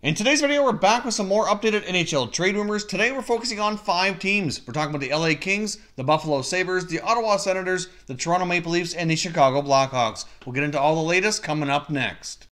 In today's video, we're back with some more updated NHL trade rumors. Today, we're focusing on 5 teams. We're talking about the LA Kings, the Buffalo Sabres, the Ottawa Senators, the Toronto Maple Leafs, and the Chicago Blackhawks. We'll get into all the latest coming up next.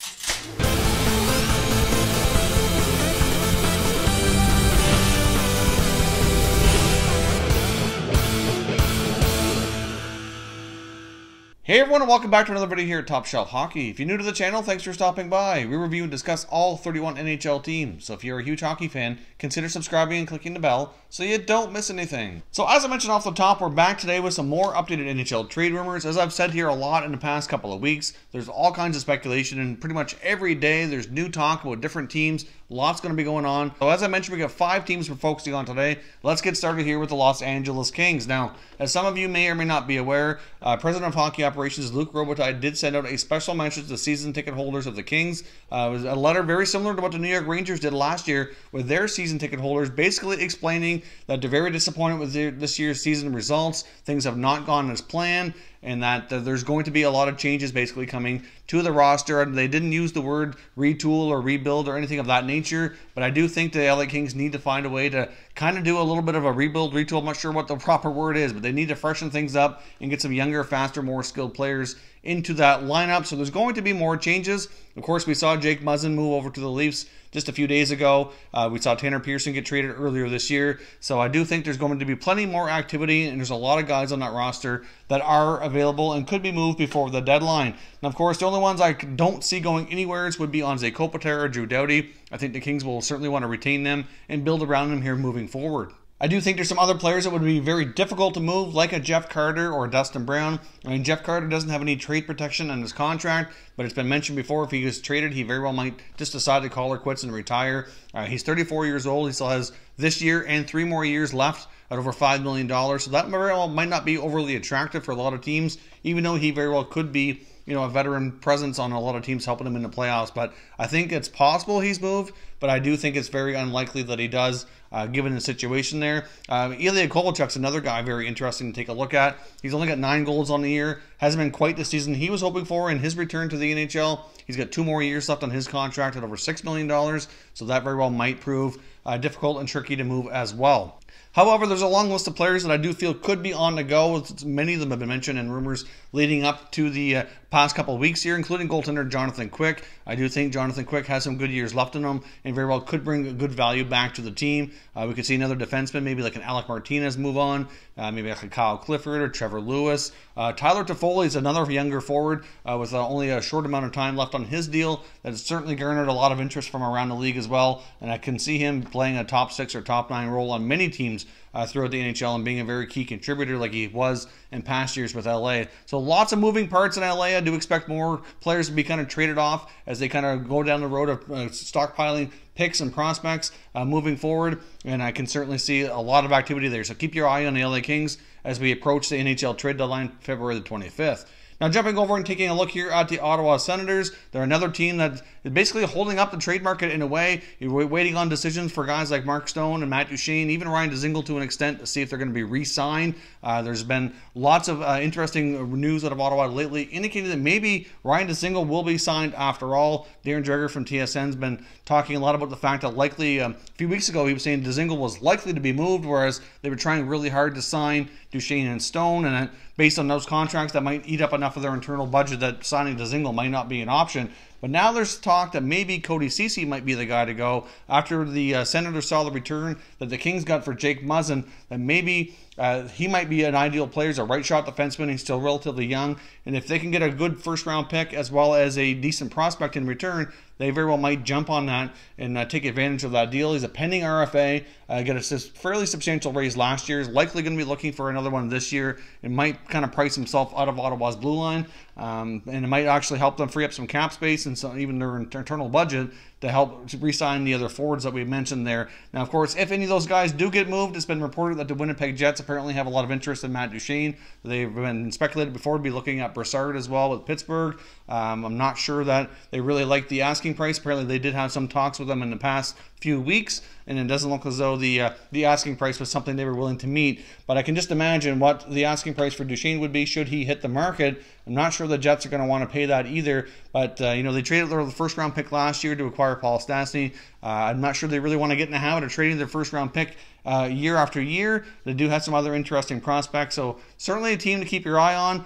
Hey everyone, and welcome back to another video here at Top Shelf Hockey. If you're new to the channel, thanks for stopping by. We review and discuss all 31 NHL teams, so if you're a huge hockey fan, consider subscribing and clicking the bell so you don't miss anything. So as I mentioned off the top, we're back today with some more updated NHL trade rumors. As I've said here a lot in the past couple of weeks, there's all kinds of speculation, and pretty much every day there's new talk about different teams. Lots going to be going on. So as I mentioned, we got 5 teams we're focusing on today. Let's get started here with the Los Angeles Kings. Now, as some of you may or may not be aware, President of Hockey Operations Luke Robitaille did send out a special message to season ticket holders of the Kings. It was a letter very similar to what the New York Rangers did last year with their season ticket holders, basically explaining that they're very disappointed with this year's season results. Things have not gone as planned, and that there's going to be a lot of changes basically coming to the roster. They didn't use the word retool or rebuild or anything of that nature, but I do think the LA Kings need to find a way to kind of do a little bit of a rebuild, retool. I'm not sure what the proper word is, but they need to freshen things up and get some younger, faster, more skilled players into that lineup. So there's going to be more changes. Of course, we saw Jake Muzzin move over to the Leafs just a few days ago. We saw Tanner Pearson get traded earlier this year. So I do think there's going to be plenty more activity, and there's a lot of guys on that roster that are available and could be moved before the deadline. And of course, the only ones I don't see going anywhere would be Anze Kopitar or Drew Doughty. I think the Kings will certainly want to retain them and build around them here moving forward. I do think there's some other players that would be very difficult to move, like a Jeff Carter or a Dustin Brown. I mean, Jeff Carter doesn't have any trade protection on his contract, but it's been mentioned before if he gets traded, he very well might just decide to call it quits and retire. He's 34 years old. He still has this year and 3 more years left at over $5 million. So that very well might not be overly attractive for a lot of teams, even though he very well could be, you know, a veteran presence on a lot of teams helping him in the playoffs. But I think it's possible he's moved, but I do think it's very unlikely that he does, given the situation there. Ilya Kovalchuk's another guy very interesting to take a look at. He's only got 9 goals on the year. Hasn't been quite the season he was hoping for in his return to the NHL. He's got 2 more years left on his contract at over $6 million, so that very well might prove difficult and tricky to move as well. However, there's a long list of players that I do feel could be on the go. Many of them have been mentioned in rumors leading up to the past couple of weeks here, including goaltender Jonathan Quick. I do think Jonathan Quick has some good years left in him and very well could bring a good value back to the team. We could see another defenseman, maybe like an Alec Martinez move on, maybe like a Kyle Clifford or Trevor Lewis. Tyler Toffoli is another younger forward with only a short amount of time left on his deal that has certainly garnered a lot of interest from around the league as well, and I can see him playing a top 6 or top 9 role on many teams throughout the NHL and being a very key contributor like he was in past years with LA. So lots of moving parts in LA. I do expect more players to be kind of traded off as they kind of go down the road of stockpiling picks and prospects moving forward, and I can certainly see a lot of activity there. So keep your eye on the LA Kings as we approach the NHL trade deadline February the 25th. Now jumping over and taking a look here at the Ottawa Senators, they're another team that is basically holding up the trade market in a way. You're waiting on decisions for guys like Mark Stone and Matt Duchene, even Ryan Dzingel to an extent, to see if they're going to be re-signed. There's been lots of interesting news out of Ottawa lately indicating that maybe Ryan Dzingel will be signed after all. Darren Dreger from TSN's been talking a lot about the fact that likely, a few weeks ago, he was saying Dzingel was likely to be moved, whereas they were trying really hard to sign Duchene and Stone, and based on those contracts, that might eat up enough of their internal budget that signing Dzingel might not be an option. But now there's talk that maybe Cody Ceci might be the guy to go after the Senators saw the return that the Kings got for Jake Muzzin, that maybe he might be an ideal player. He's a right-shot defenseman. He's still relatively young. And if they can get a good first-round pick as well as a decent prospect in return, they very well might jump on that and take advantage of that deal. He's a pending RFA, got a fairly substantial raise last year. He's likely going to be looking for another one this year and might kind of price himself out of Ottawa's blue line. And it might actually help them free up some cap space and so even their internal budget to help re-sign the other forwards that we mentioned there. Now, of course, if any of those guys do get moved, it's been reported that the Winnipeg Jets apparently have a lot of interest in Matt Duchene. They've been speculated before to be looking at Brassard as well with Pittsburgh. I'm not sure that they really like the asking price. Apparently, they did have some talks with them in the past few weeks, and it doesn't look as though the asking price was something they were willing to meet. But I can just imagine what the asking price for Duchene would be should he hit the market. I'm not sure the Jets are going to want to pay that either. But you know, they traded their first round pick last year to acquire acquire Paul Stastny. I'm not sure they really want to get in the habit of trading their first-round pick year after year. They do have some other interesting prospects, so certainly a team to keep your eye on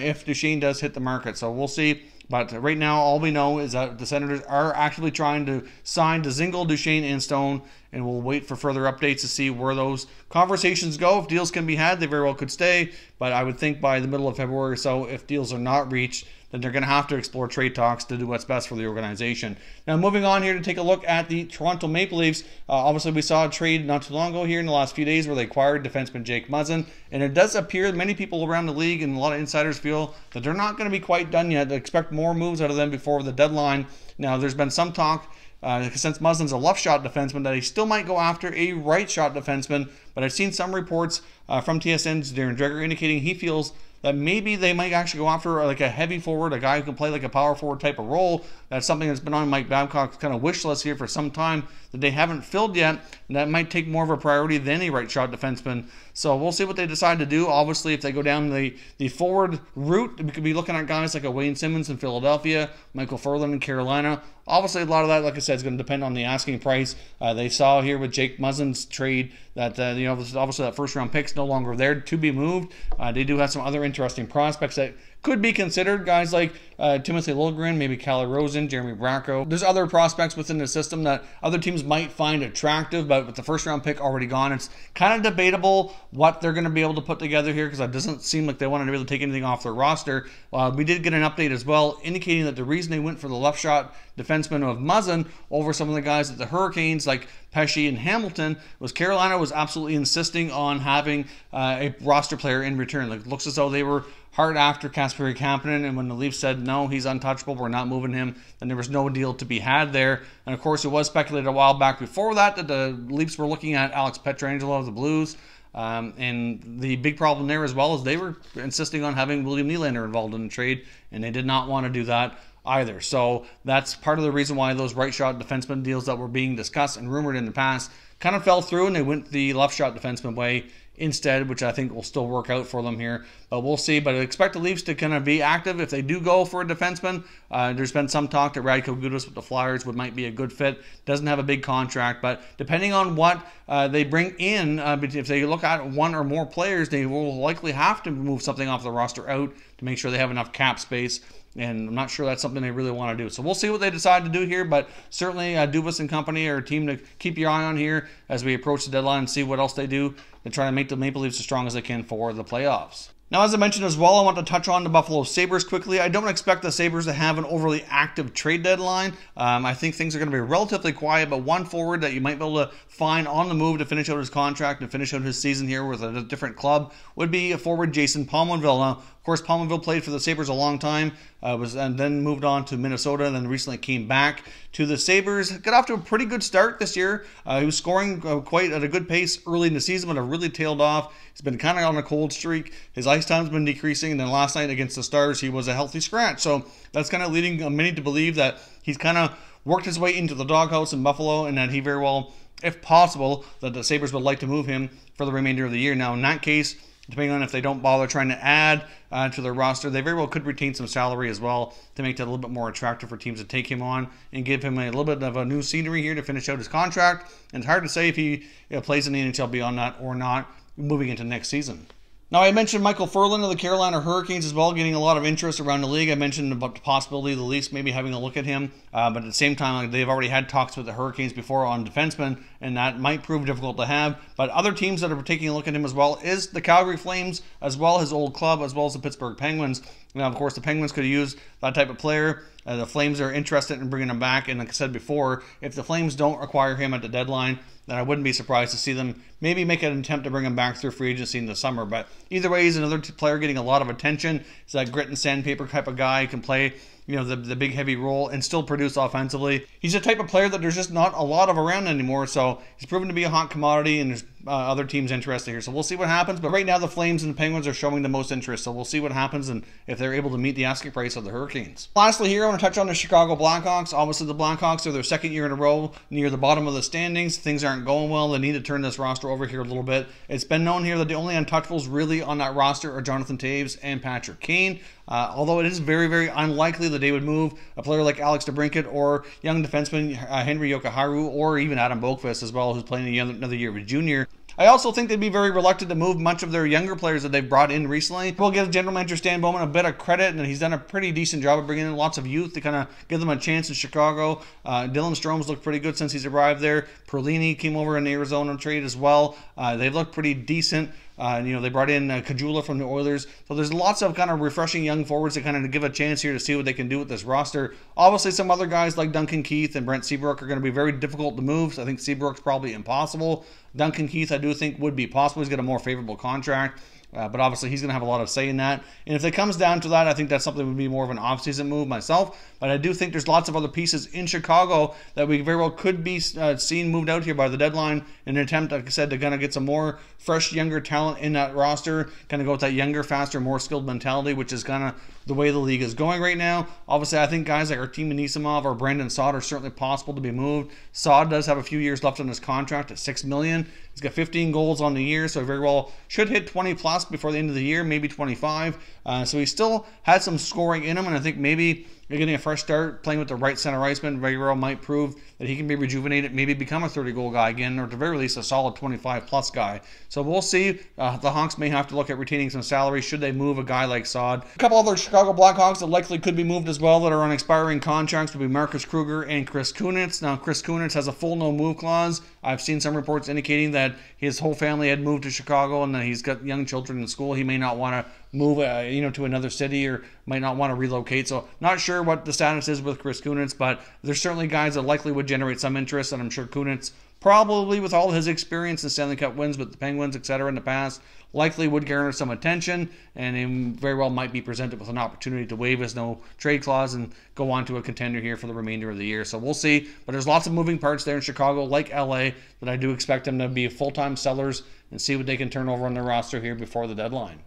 if Duchene does hit the market. So we'll see. But right now, all we know is that the Senators are actively trying to sign Dzingel, Duchene, and Stone, and we'll wait for further updates to see where those conversations go. If deals can be had, they very well could stay, but I would think by the middle of February or so, if deals are not reached, then they're going to have to explore trade talks to do what's best for the organization. Now, moving on here to take a look at the Toronto Maple Leafs. Obviously, we saw a trade not too long ago here in the last few days where they acquired defenseman Jake Muzzin, and it does appear many people around the league and a lot of insiders feel that they're not going to be quite done yet. They expect more moves out of them before the deadline. Now, there's been some talk since Muzzin's a left shot defenseman that he still might go after a right shot defenseman, but I've seen some reports from TSN's Darren Dreger indicating he feels that maybe they might actually go after like a heavy forward, a guy who can play like a power forward type of role. That's something that's been on Mike Babcock's kind of wish list here for some time that they haven't filled yet, and that might take more of a priority than a right shot defenseman. So we'll see what they decide to do. Obviously, if they go down the forward route, we could be looking at guys like a Wayne Simmons in Philadelphia, Michael Furlan in Carolina. Obviously, a lot of that, like I said, is going to depend on the asking price. They saw here with Jake Muzzin's trade that obviously that first round pick's no longer there to be moved. They do have some other interesting prospects that could be considered, guys like Timothy Liljegren, maybe Calle Rosen, Jeremy Bracco. There's other prospects within the system that other teams might find attractive, but with the first round pick already gone, it's kind of debatable what they're going to be able to put together here because it doesn't seem like they want to really take anything off their roster. We did get an update as well indicating that the reason they went for the left shot defenseman of Muzzin over some of the guys at the Hurricanes like Pesce and Hamilton was Carolina was absolutely insisting on having a roster player in return. Like, it looks as though they were hard after Kasperi Kapanen, and when the Leafs said, no, he's untouchable, we're not moving him, then there was no deal to be had there. And of course, it was speculated a while back before that the Leafs were looking at Alex Pietrangelo of the Blues. And the big problem there as well is they were insisting on having William Nylander involved in the trade, and they did not want to do that either. So that's part of the reason why those right shot defenseman deals that were being discussed and rumored in the past kind of fell through, and they went the left shot defenseman way instead, which I think will still work out for them here. But we'll see. But I expect the Leafs to kind of be active if they do go for a defenseman. There's been some talk that Radko Gudas with the Flyers might be a good fit. Doesn't have a big contract, but depending on what they bring in, if they look at one or more players, they will likely have to move something off the roster out to make sure they have enough cap space. And I'm not sure that's something they really want to do. So we'll see what they decide to do here. But certainly Dubas and company are a team to keep your eye on here as we approach the deadline and see what else they do to try to make the Maple Leafs as strong as they can for the playoffs. Now, as I mentioned as well, I want to touch on the Buffalo Sabres quickly. I don't expect the Sabres to have an overly active trade deadline. I think things are going to be relatively quiet, but one forward that you might be able to find on the move to finish out his contract and finish out his season here with a different club would be a forward Jason Pominville. Now, of course, Pominville played for the Sabres a long time, and then moved on to Minnesota, and then recently came back to the Sabres. Got off to a pretty good start this year. He was scoring quite at a good pace early in the season, but have really tailed off. He's been kind of on a cold streak. His ice time's been decreasing, and then last night against the Stars, he was a healthy scratch. So that's kind of leading many to believe that he's kind of worked his way into the doghouse in Buffalo, and that he very well, if possible, that the Sabres would like to move him for the remainder of the year. Now, in that case, depending on if they don't bother trying to add to their roster, they very well could retain some salary as well to make that a little bit more attractive for teams to take him on and give him a little bit of a new scenery here to finish out his contract. And it's hard to say if he plays in the NHL beyond that or not moving into next season. Now, I mentioned Michael Furlan of the Carolina Hurricanes as well, getting a lot of interest around the league. I mentioned about the possibility of the Leafs maybe having a look at him, but at the same time, they've already had talks with the Hurricanes before on defensemen, and that might prove difficult to have. But other teams that are taking a look at him as well is the Calgary Flames, as well his old club, as well as the Pittsburgh Penguins. Now, of course, the Penguins could use that type of player. The Flames are interested in bringing him back, and like I said before, if the Flames don't acquire him at the deadline, then I wouldn't be surprised to see them maybe make an attempt to bring him back through free agency in the summer. But either way, he's another player getting a lot of attention. He's that grit and sandpaper type of guy who can play the big heavy role and still produce offensively. He's a type of player that there's just not a lot of around anymore, so he's proven to be a hot commodity, and there's other teams interested here. So we'll see what happens, but right now the Flames and the Penguins are showing the most interest, so we'll see what happens and if they're able to meet the asking price of the Hurricanes. Lastly here, I want to touch on the Chicago Blackhawks. Obviously, the Blackhawks are their second year in a row near the bottom of the standings. Things aren't going well. They need to turn this roster over here a little bit. It's been known here that the only untouchables really on that roster are Jonathan Toews and Patrick Kane. although it is very, very unlikely that they would move a player like Alex DeBrincat or young defenseman Henry Yokoharu or even Adam Boqvist as well, who's playing another year of a junior. I also think they'd be very reluctant to move much of their younger players that they've brought in recently. We'll give general manager Stan Bowman a bit of credit, and he's done a pretty decent job of bringing in lots of youth to kind of give them a chance in Chicago. Dylan Strome's looked pretty good since he's arrived there. Perlini came over in the Arizona trade as well. They've looked pretty decent. They brought in Kajula from the Oilers. So there's lots of kind of refreshing young forwards to kind of give a chance here to see what they can do with this roster. Obviously, some other guys like Duncan Keith and Brent Seabrook are going to be very difficult to move. So I think Seabrook's probably impossible. Duncan Keith, I do think, would be possible. He's got a more favorable contract. But obviously, he's going to have a lot of say in that. And if it comes down to that, I think that's something that would be more of an offseason move myself. But I do think there's lots of other pieces in Chicago that we very well could be seen moved out here by the deadline in an attempt, like I said, to kind of get some more fresh, younger talent in that roster, kind of go with that younger, faster, more skilled mentality, which is kind of the way the league is going right now. Obviously, I think guys like Artem Anisimov or Brandon Saad are certainly possible to be moved. Saad does have a few years left on his contract at $6 million. He's got 15 goals on the year, so very well should hit 20 plus before the end of the year, maybe 25. So he still has some scoring in him, and I think maybe getting a fresh start, playing with the right center iceman, very well might prove that he can be rejuvenated, maybe become a 30-goal guy again, or at the very least a solid 25-plus guy. So we'll see. The Hawks may have to look at retaining some salary should they move a guy like Saad. A couple other Chicago Blackhawks that likely could be moved as well that are on expiring contracts would be Marcus Kruger and Chris Kunitz. Now, Chris Kunitz has a full no-move clause. I've seen some reports indicating that his whole family had moved to Chicago and that he's got young children in school. He may not want to move to another city or might not want to relocate. So not sure what the status is with Chris Kunitz, but there's certainly guys that likely would generate some interest, and I'm sure Kunitz, probably with all his experience in Stanley Cup wins with the Penguins, etc. in the past, likely would garner some attention, and he very well might be presented with an opportunity to waive his no-trade clause and go on to a contender here for the remainder of the year. So we'll see, but there's lots of moving parts there in Chicago, like LA, that I do expect them to be full-time sellers and see what they can turn over on their roster here before the deadline.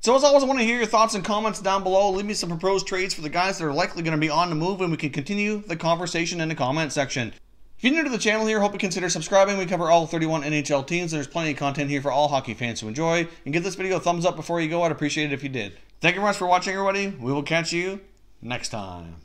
So as always, I want to hear your thoughts and comments down below. Leave me some proposed trades for the guys that are likely going to be on the move, and we can continue the conversation in the comment section. If you're new to the channel here, hope you consider subscribing. We cover all 31 NHL teams, and there's plenty of content here for all hockey fans to enjoy. And give this video a thumbs up before you go. I'd appreciate it if you did. Thank you very much for watching, everybody. We will catch you next time.